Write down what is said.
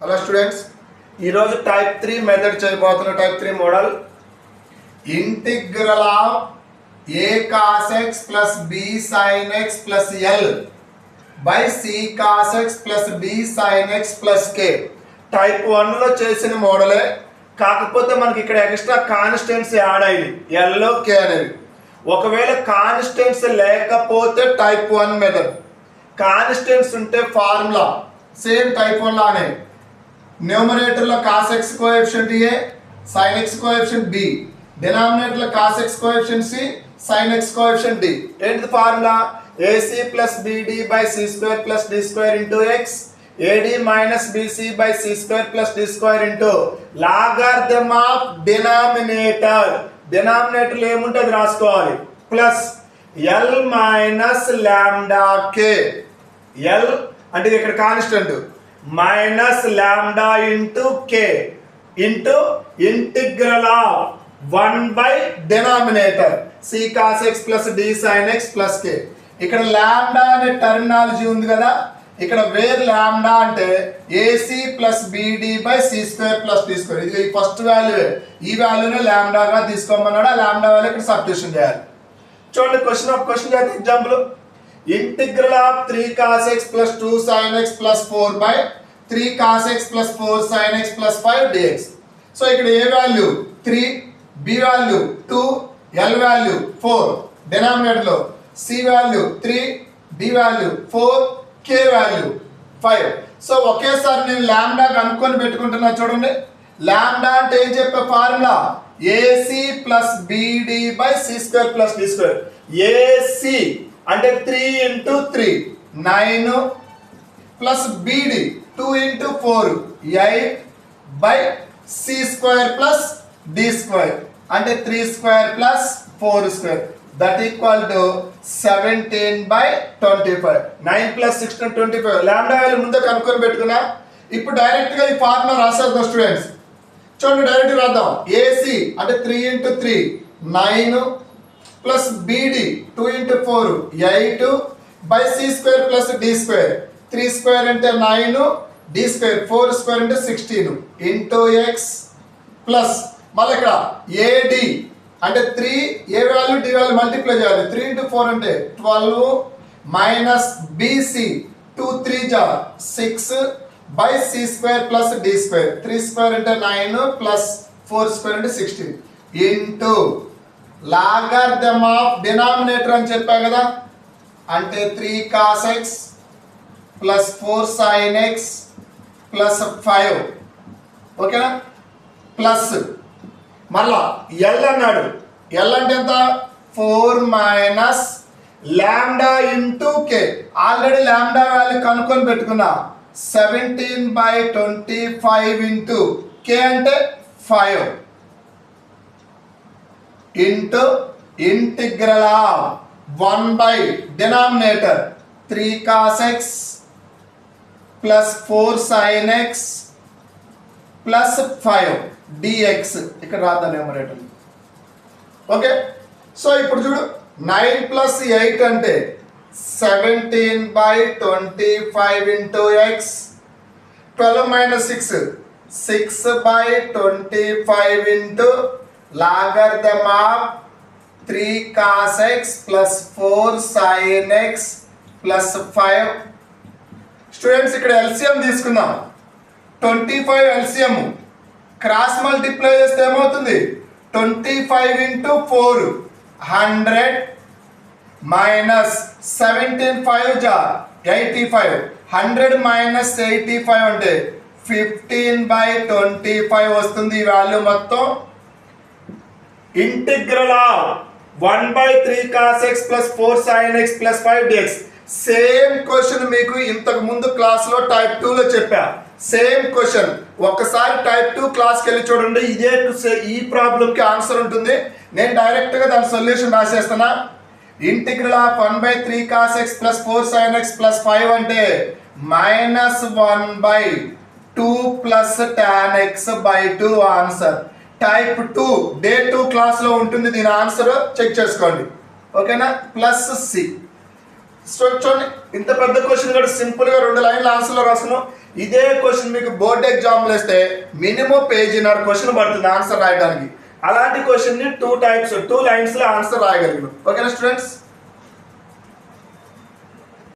Hello students, ఈరోజు type 3 method చేయబోతున్న type 3 model integral of a cos x plus b sin x plus l by c cos x plus d sin x plus k type 1 లో చేసిన మోడలే, కాకపోతే మనకి ఇక్కడ extra constants add అయ్యి l లో k అనేది. ఒకవేళ కాన్స్టెంట్స్ లేకపోతే టైప్ 1 మెథడ్, కాన్స్టెంట్స్ ఉంటే ఫార్ములా సేమ్ టైప్ 1 లానే. న్యూమరేటర్ లో cos x coefficient a, sin x coefficient b, denominator లో cos x coefficient c, sin x coefficient d. ఏంటి formula? ac plus bd by c square plus d square into x, ad minus bc by c square plus d square into logarithm of denominator. Denominator లో ఏముంటుంది రాసుకోవాలి, plus l minus lambda k. l అంటే ఇక్కడ constant, minus lambda into k into integral of 1 by denominator c cos x plus d sin x plus k. ఇక్కడ lambda అనే terminology ఉంది కదా, ఇక్కడ వేర్ లాంబ్డా అంటే ac plus bd by c square plus d square. ఇది first value, ఈ వాల్యూనే లాంబ్డాగా తీసుకోమన్నాడు. ఆ lambda value ఇక్కడ సబ్స్టిట్యూషన్ చేయాలి. చూడండి, క్వశ్చన్ చేస్తే example integral of 3 cos x plus 2 sin x plus 4 by 3 cos x plus 4 sin x plus 5 dx. So ఇక్కడ a value 3, b value 2, l value 4, denominator లో c value 3, d value 4, k value 5. So ఒకేసారి నేను lambda కనుక్కొని పెట్టుకుంటున్నా. చూడండి, lambda అంటే ఏం చెప్పే formula ac plus bd by c square plus d square. ac అంటే 3 into 3 9 plus bd 2 into 4 8 by c square plus d square అంటే 3 square plus 4 square that equal to 17 by 25. 9 plus 16 25. Lambda value ముందే కనుక్కొని పెట్టుకున్నా. ఇప్పుడు direct గా ఈ formula రాసేద్దాం students. చూడండి, direct రాద్దాం. ac అంటే 3 into 3 9 plus bd 2 into 4 8 by c square plus d square. 3 square అంటే 9, d స్క్వేర్ 4 స్క్వేర్ అంటే 16 ఇంటూ x ప్లస్ మళ్ళీ ఇక్కడ ad అంటే 3 ఏ వాల్యూ d వాల్యూ మల్టిప్లై చేయాలి. 3 ఇంటూ 4 అంటే 12 మైనస్ bc 2 3 జా 6 by c square plus d square. 3 square అంటే 9 plus 4 square అంటే 16 ఇంటూ లాగరిథమ్ ఆఫ్ డినామినేటర్ అని చెప్పా కదా, అంటే 3 cos x plus 4 sin x plus 5. ఓకేనా? ప్లస్ మళ్ళా l అన్నాడు. l అంటే ఎంత? 4 minus lambda into k. Already lambda value కనుక్కొని పెట్టుకున్నా. 17 బై 25 ఇంటూ k అంటే 5 into integral of 1 by denominator 3 cos x plus 4 sin x plus 5 dx. ఇక్కడ రాద్దాం న్యూమరేటర్. ఓకే, సో ఇప్పుడు చూడు, 9 ప్లస్ 8 అంటే 17 by 25 into x. 12 minus 6 6 by 25 into logarithm of 3 cos x plus 4 sin x plus 5. Students, ఇక్కడ LCM తీసుకుందాం. 25 LCM cross multiply చేస్తే ఏమవుతుంది? 25 into 4 100 minus 17 5 జా 85. 100 మైనస్ 85 అంటే 15 బై 25 వస్తుంది. ఈ వాల్యూ మొత్తం integral of 1 by 3 cos x plus 4 sin x plus 5 dx. Same question మీకు ఇంతకు ముందు క్లాస్ లో టైప్ 2 లో చెప్పా. సేమ్ క్వశ్చన్ ఒక్కసారి టైప్ 2 క్లాస్కి వెళ్ళి చూడండి. ఇదే ఈ ప్రాబ్లం కి ఆన్సర్ ఉంటుంది. నేను డైరెక్ట్ గా దాని సొల్యూషన్ రాసేస్తున్నా. Integral of 1 by 3 cos x plus 4 sin x plus 5 అంటే minus 1 by 2 plus tan x by 2 answer. Type 2 day 2 class లో ఉంటుంది. దీని ఆన్సర్ చెక్ చేసుకోండి. ఓకేనా? Plus C. చూడండి, ఇంత పెద్ద క్వశ్చన్ కూడా సింపుల్ గా 2 లైన్ల ఆన్సర్ లో రాసుకున్నాం. ఇదే క్వశ్చన్ మీకు బోర్డ్ ఎగ్జామ్లో వేస్తే మినిమం పేజీన్నర క్వశ్చన్ పడుతుంది ఆన్సర్ రాయడానికి. అలాంటి క్వశ్చన్ని 2 లైన్స్లో ఆన్సర్ రాయగలిగిన. ఓకేనా స్టూడెంట్స్?